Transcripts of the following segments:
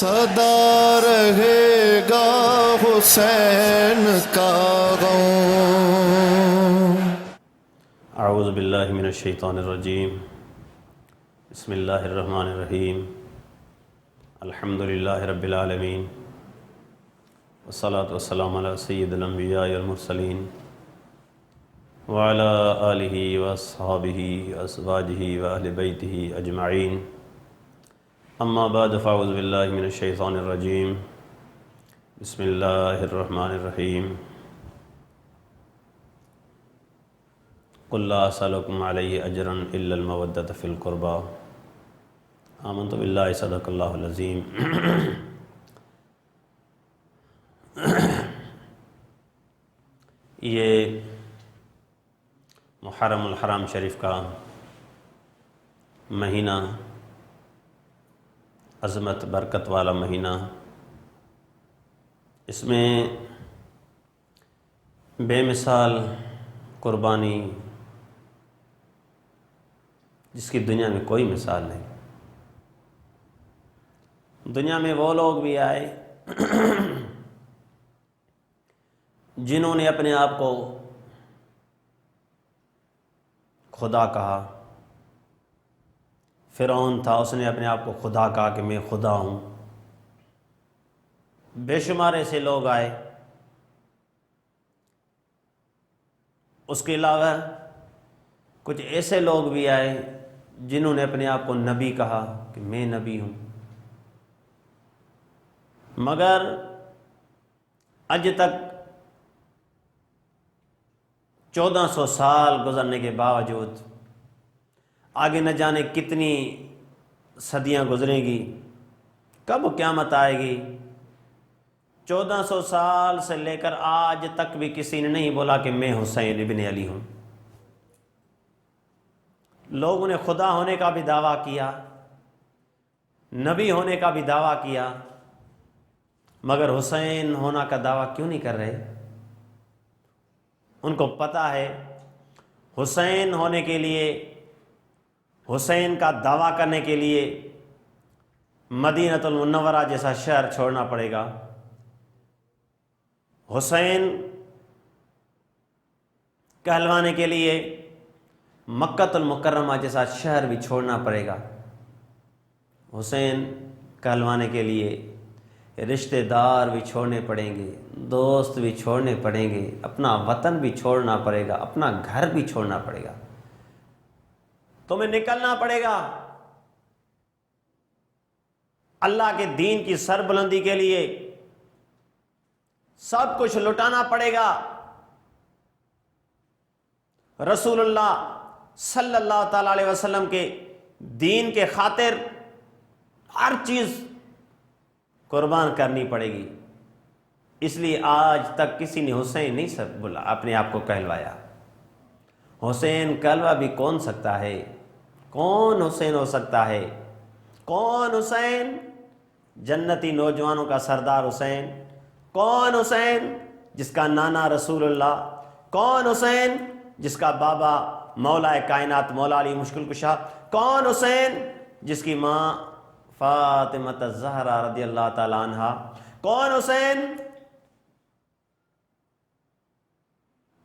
صدا رہے گا حسین کا غم۔ اعوذ باللہ من الشیطان الرجیم، بسم اللہ الرحمن الرحیم، الحمد للہ رب العالمین، والصلاة والسلام علی سید الانبیاء والمرسلین وعلی آلہ واصحابہ وازواجہ واہل بیتہ اجمعین، اما بعد فاعوذ باللہ من الشیطان الرجیم، بسم اللہ الرحمن الرحیم، قل لا اسألکم علیہ اجرا الا المودۃ فی القربى آمنت باللہ صدق اللہ العظیم۔ یہ محرم الحرام شریف کا مہینہ، عظمت برکت والا مہینہ، اس میں بے مثال قربانی جس کی دنیا میں کوئی مثال نہیں۔ دنیا میں وہ لوگ بھی آئے جنہوں نے اپنے آپ کو خدا کہا۔ فرعون تھا، اس نے اپنے آپ کو خدا کہا کہ میں خدا ہوں۔ بے شمار ایسے لوگ آئے۔ اس کے علاوہ کچھ ایسے لوگ بھی آئے جنہوں نے اپنے آپ کو نبی کہا کہ میں نبی ہوں، مگر اج تک 1400 سال گزرنے کے باوجود، آگے نہ جانے کتنی صدیاں گزریں گی، کب قیامت آئے گی، 1400 سال سے لے کر آج تک بھی کسی نے نہیں بولا کہ میں حسین ابن علی ہوں۔ لوگوں نے خدا ہونے کا بھی دعویٰ کیا، نبی ہونے کا بھی دعویٰ کیا، مگر حسین ہونا کا دعویٰ کیوں نہیں کر رہے؟ ان کو پتہ ہے حسین ہونے کے لیے، حسین کا دعویٰ کرنے کے لیے مدینہ المنورہ جیسا شہر چھوڑنا پڑے گا، حسین کہلوانے کے لیے مکہ المکرمہ جیسا شہر بھی چھوڑنا پڑے گا، حسین کہلوانے کے لیے رشتہ دار بھی چھوڑنے پڑیں گے، دوست بھی چھوڑنے پڑیں گے، اپنا وطن بھی چھوڑنا پڑے گا، اپنا گھر بھی چھوڑنا پڑے گا، تمہیں نکلنا پڑے گا اللہ کے دین کی سربلندی کے لیے، سب کچھ لٹانا پڑے گا، رسول اللہ صلی اللہ تعالی علیہ وسلم کے دین کے خاطر ہر چیز قربان کرنی پڑے گی۔ اس لیے آج تک کسی نے حسین نہیں بولا، اپنے آپ کو کہلوایا۔ حسین کہلوا بھی کون سکتا ہے؟ کون حسین ہو سکتا ہے؟ کون حسین؟ جنتی نوجوانوں کا سردار حسین۔ کون حسین؟ جس کا نانا رسول اللہ۔ کون حسین؟ جس کا بابا مولا کائنات مولا علی مشکل کشا۔ کون حسین؟ جس کی ماں فاطمہ الزہرا رضی اللہ تعالی عنہ۔ کون حسین؟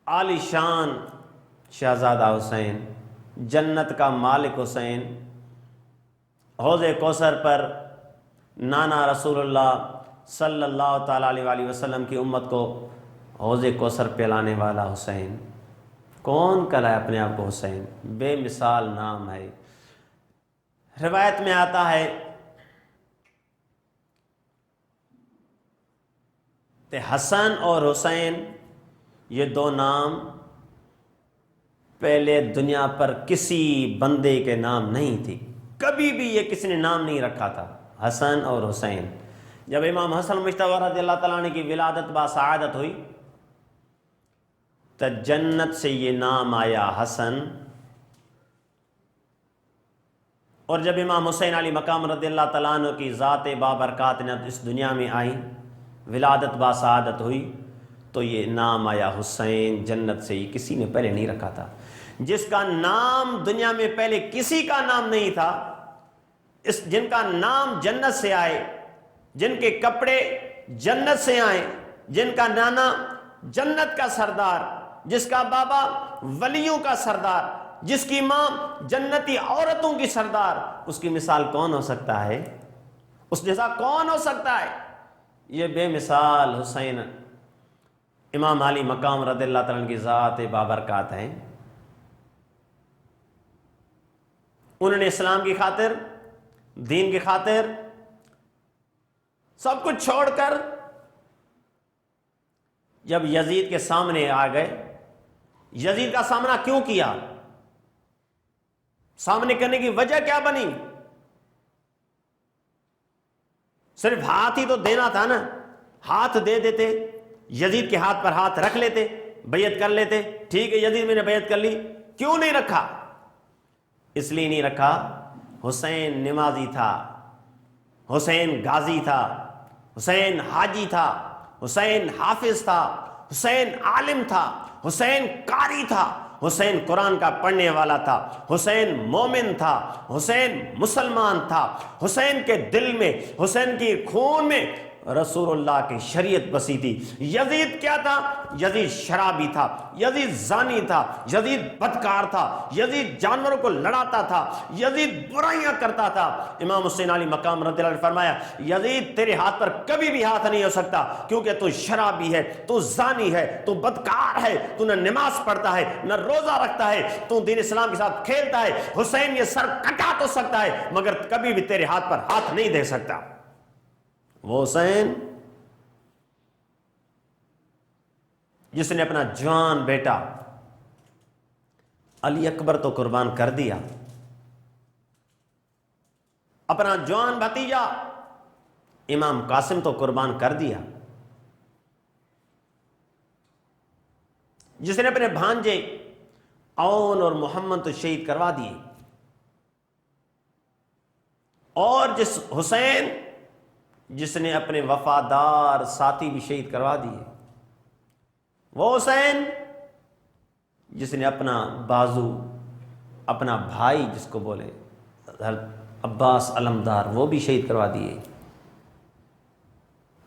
عالی شان شہزادہ حسین، جنت کا مالک حسین، حوض کوثر پر نانا رسول اللہ صلی اللہ تعالی علیہ وسلم کی امت کو حوض کوثر پلانے والا حسین۔ کون کہلائے اپنے آپ کو حسین؟ بے مثال نام ہے۔ روایت میں آتا ہے کہ حسن اور حسین یہ دو نام پہلے دنیا پر کسی بندے کے نام نہیں تھی، کبھی بھی یہ کسی نے نام نہیں رکھا تھا، حسن اور حسین۔ جب امام حسن مجتبی رضی اللہ تعالیٰ عنہ کی ولادت باسعادت ہوئی تو جنت سے یہ نام آیا حسن، اور جب امام حسین علی مقام رضی اللہ تعالیٰ عنہ کی ذات بابرکات نے اس دنیا میں آئی، ولادت باسعادت ہوئی، تو یہ نام آیا حسین، جنت سے، یہ کسی نے پہلے نہیں رکھا تھا۔ جس کا نام دنیا میں پہلے کسی کا نام نہیں تھا، جن کا نام جنت سے آئے، جن کے کپڑے جنت سے آئیں، جن کا نانا جنت کا سردار، جس کا بابا ولیوں کا سردار، جس کی ماں جنتی عورتوں کی سردار، اس کی مثال کون ہو سکتا ہے؟ اس جیسا کون ہو سکتا ہے؟ یہ بے مثال حسین امام علی مقام رضی اللہ تعالیٰ عنہ کی ذات بابرکات ہیں۔ انہوں نے اسلام کی خاطر، دین کی خاطر سب کچھ چھوڑ کر جب یزید کے سامنے آ گئے، یزید کا سامنا کیوں کیا؟ سامنے کرنے کی وجہ کیا بنی؟ صرف ہاتھ ہی تو دینا تھا نا، ہاتھ دے دیتے، یزید کے ہاتھ پر ہاتھ رکھ لیتے، بیعت کر لیتے، ٹھیک ہے یزید میں نے بیعت کر لی۔ کیوں نہیں رکھا؟ اس لیے نہیں رکھا، حسین نمازی تھا، حسین غازی تھا، حسین حاجی تھا، حسین حافظ تھا، حسین عالم تھا، حسین قاری تھا، حسین قرآن کا پڑھنے والا تھا، حسین مومن تھا، حسین مسلمان تھا، حسین کے دل میں، حسین کی خون میں رسول اللہ کی شریعت بسی تھی۔ یزید کیا تھا؟ یزید شرابی تھا، یزید زانی تھا، یزید بدکار تھا، یزید جانوروں کو لڑاتا تھا، یزید برائیاں کرتا تھا۔ امام حسین علی مقام رضی اللہ عنہ نے فرمایا یزید تیرے ہاتھ پر کبھی بھی ہاتھ نہیں ہو سکتا، کیونکہ تو شرابی ہے، تو زانی ہے، تو بدکار ہے، تو نہ نماز پڑھتا ہے نہ روزہ رکھتا ہے، تو دین اسلام کے ساتھ کھیلتا ہے۔ حسین یہ سر کٹا تو سکتا ہے مگر کبھی بھی تیرے ہاتھ پر ہاتھ نہیں دے سکتا۔ وہ حسین جس نے اپنا جوان بیٹا علی اکبر تو قربان کر دیا، اپنا جوان بھتیجا امام قاسم تو قربان کر دیا، جس نے اپنے بھانجے اون اور محمد تو شہید کروا دیے، اور جس حسین جس نے اپنے وفادار ساتھی بھی شہید کروا دیے، وہ حسین جس نے اپنا بازو، اپنا بھائی جس کو بولے حضرت عباس علمدار، وہ بھی شہید کروا دیے،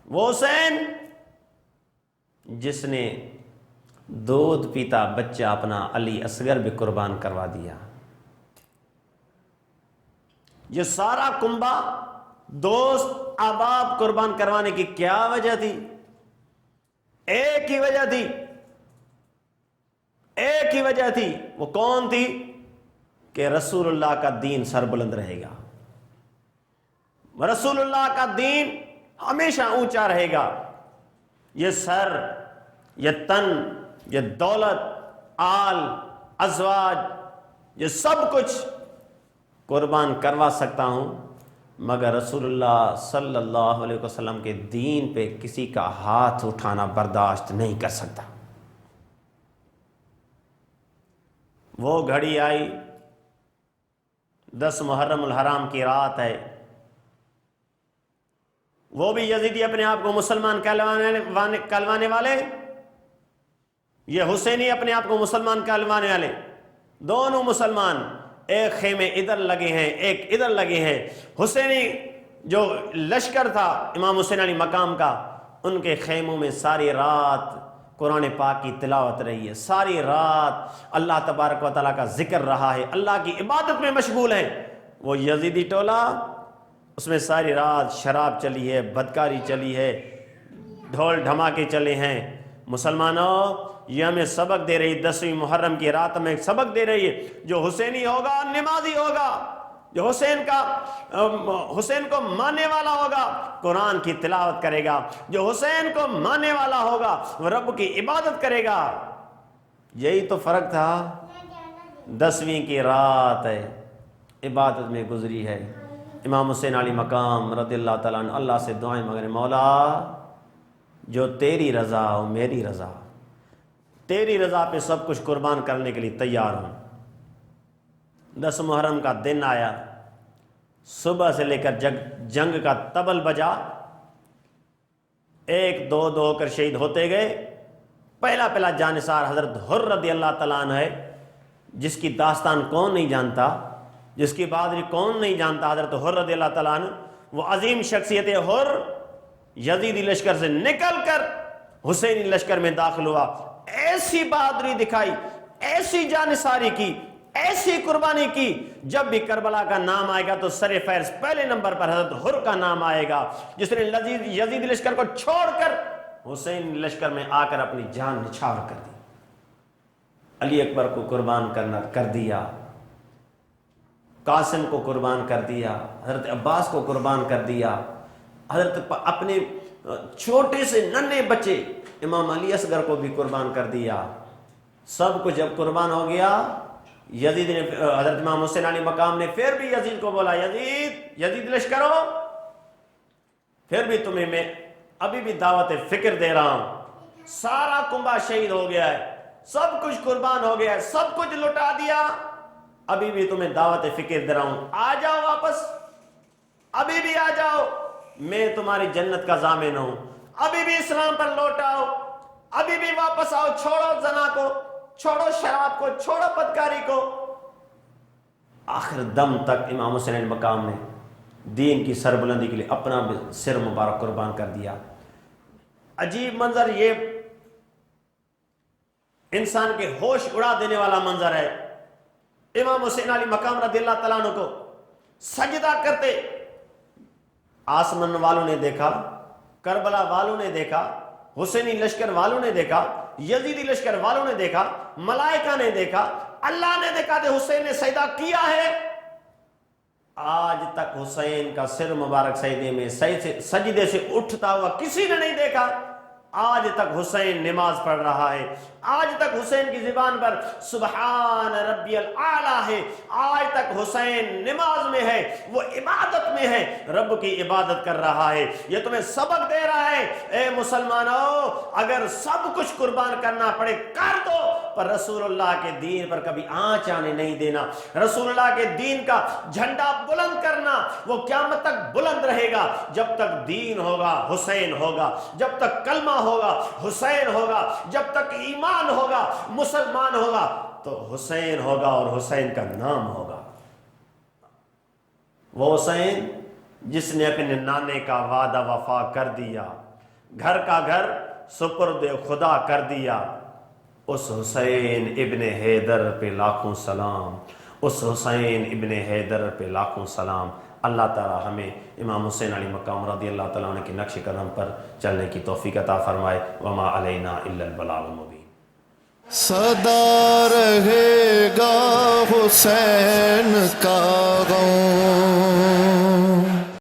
وہ حسین جس نے دودھ پیتا بچہ اپنا علی اصغر بھی قربان کروا دیا۔ یہ سارا کنبہ دوست احباب قربان کروانے کی کیا وجہ تھی؟ ایک ہی وجہ تھی، ایک ہی وجہ تھی۔ وہ کون تھی؟ کہ رسول اللہ کا دین سربلند رہے گا، رسول اللہ کا دین ہمیشہ اونچا رہے گا۔ یہ سر، یہ تن، یہ دولت، آل، ازواج، یہ سب کچھ قربان کروا سکتا ہوں مگر رسول اللہ صلی اللہ علیہ وسلم کے دین پہ کسی کا ہاتھ اٹھانا برداشت نہیں کر سکتا۔ وہ گھڑی آئی، 10 محرم الحرام کی رات ہے، وہ بھی یزیدی اپنے آپ کو مسلمان کہلوانے والے، یہ حسینی اپنے آپ کو مسلمان کہلوانے والے، دونوں مسلمان ایک خیمے ادھر لگے ہیں، ایک ادھر لگے ہیں۔ حسینی جو لشکر تھا امام حسین علی مقام کا، ان کے خیموں میں ساری رات قرآن پاک کی تلاوت رہی ہے، ساری رات اللہ تبارک و تعالیٰ کا ذکر رہا ہے، اللہ کی عبادت میں مشغول ہیں۔ وہ یزیدی ٹولہ، اس میں ساری رات شراب چلی ہے، بدکاری چلی ہے، ڈھول دھماکے چلے ہیں۔ مسلمانوں، یہ ہمیں سبق دے رہی، 10ویں محرم کی رات میں سبق دے رہی ہے، جو حسینی ہوگا نمازی ہوگا، جو حسین کو ماننے والا ہوگا قرآن کی تلاوت کرے گا، جو حسین کو ماننے والا ہوگا وہ رب کی عبادت کرے گا۔ یہی تو فرق تھا۔ 10ویں کی رات ہے، عبادت میں گزری ہے۔ امام حسین علی مقام رضی اللہ تعالیٰ عنہ اللہ سے دعائیں مانگے، مولا جو تیری رضا ہو میری رضا، تیری رضا پہ سب کچھ قربان کرنے کے لیے تیار ہوں۔ 10 محرم کا دن آیا، صبح سے لے کر جنگ کا طبل بجا، ایک دو ہو کر شہید ہوتے گئے۔ پہلا جانثار حضرت حر رضی اللہ تعالیٰ عنہ ہے، جس کی داستان کون نہیں جانتا، جس کی بہادری کون نہیں جانتا۔ حضرت حر رضی اللہ تعالیٰ عنہ وہ عظیم شخصیت حر یزیدی لشکر سے نکل کر حسینی لشکر میں داخل ہوا، ایسی بہادری دکھائی، ایسی جانثاری کی، ایسی قربانی کی، جب بھی کربلا کا نام آئے گا تو سر فہرست پہلے نمبر پر حضرت حر کا نام آئے گا، جس نے یزیدی لشکر کو چھوڑ کر حسین لشکر میں آ کر اپنی جان نچھاور کر دی، علی اکبر کو قربان کر دیا، قاسم کو قربان کر دیا، حضرت عباس کو قربان کر دیا، حضرت اپنے چھوٹے سے ننھے بچے امام علی اصغر کو بھی قربان کر دیا۔ سب کچھ جب قربان ہو گیا، یزید نے، حضرت امام حسین علی مقام نے پھر بھی یزید کو بولا، یزید لشکرو، پھر بھی تمہیں میں ابھی بھی دعوت فکر دے رہا ہوں، سارا کنبہ شہید ہو گیا ہے، سب کچھ قربان ہو گیا ہے، سب کچھ لٹا دیا، ابھی بھی تمہیں دعوت فکر دے رہا ہوں، آ جاؤ واپس، ابھی بھی آ جاؤ، میں تمہاری جنت کا ضامن ہوں، ابھی بھی اسلام پر لوٹ آؤ، ابھی بھی واپس آؤ، چھوڑو زنا کو، چھوڑو شراب کو، چھوڑو بدکاری کو۔ آخر دم تک امام حسین علیہ مقام نے دین کی سربلندی کے لیے اپنا سر مبارک قربان کر دیا۔ عجیب منظر، یہ انسان کے ہوش اڑا دینے والا منظر ہے۔ امام حسین علیہ مقام رضی اللہ تعالیٰ عنہ کو سجدہ کرتے آسمان والوں نے دیکھا، کربلا والوں نے دیکھا، حسینی لشکر والوں نے دیکھا، یزیدی لشکر والوں نے دیکھا، ملائکہ نے دیکھا، اللہ نے دیکھا کہ حسین نے سجدہ کیا ہے۔ آج تک حسین کا سر مبارک سجدے سے اٹھتا ہوا کسی نے نہیں دیکھا۔ آج تک حسین نماز پڑھ رہا ہے، آج تک حسین کی زبان پر سبحان ربی الاعلیٰ ہے، آج تک حسین نماز میں ہے، وہ عبادت میں ہے، رب کی عبادت کر رہا ہے۔ یہ تمہیں سبق دے رہا ہے، اے مسلمانوں، اگر سب کچھ قربان کرنا پڑے کر دو، پر رسول اللہ کے دین پر کبھی آنچ آنے نہیں دینا۔ رسول اللہ کے دین کا جھنڈا بلند کرنا، وہ قیامت تک بلند رہے گا۔ جب تک دین ہوگا حسین ہوگا، جب تک کلمہ ہوگا حسین ہوگا، جب تک ایمان ہوگا مسلمان ہوگا تو حسین ہوگا اور حسین کا نام ہوگا۔ وہ حسین جس نے اپنے نانے کا وعدہ وفا کر دیا، گھر کا گھر سپرد خدا کر دیا، اس حسین ابن حیدر پہ لاکھوں سلام، اس حسین ابن حیدر پہ لاکھوں سلام۔ اللہ تعالی ہمیں امام حسین علیہ مقام رضی اللہ تعالیٰ عنہ کے نقش قدم پر چلنے کی توفیق عطا فرمائے۔ وما علینا الا البلاغ المبین۔ سدا رہے گا حسین کا غم،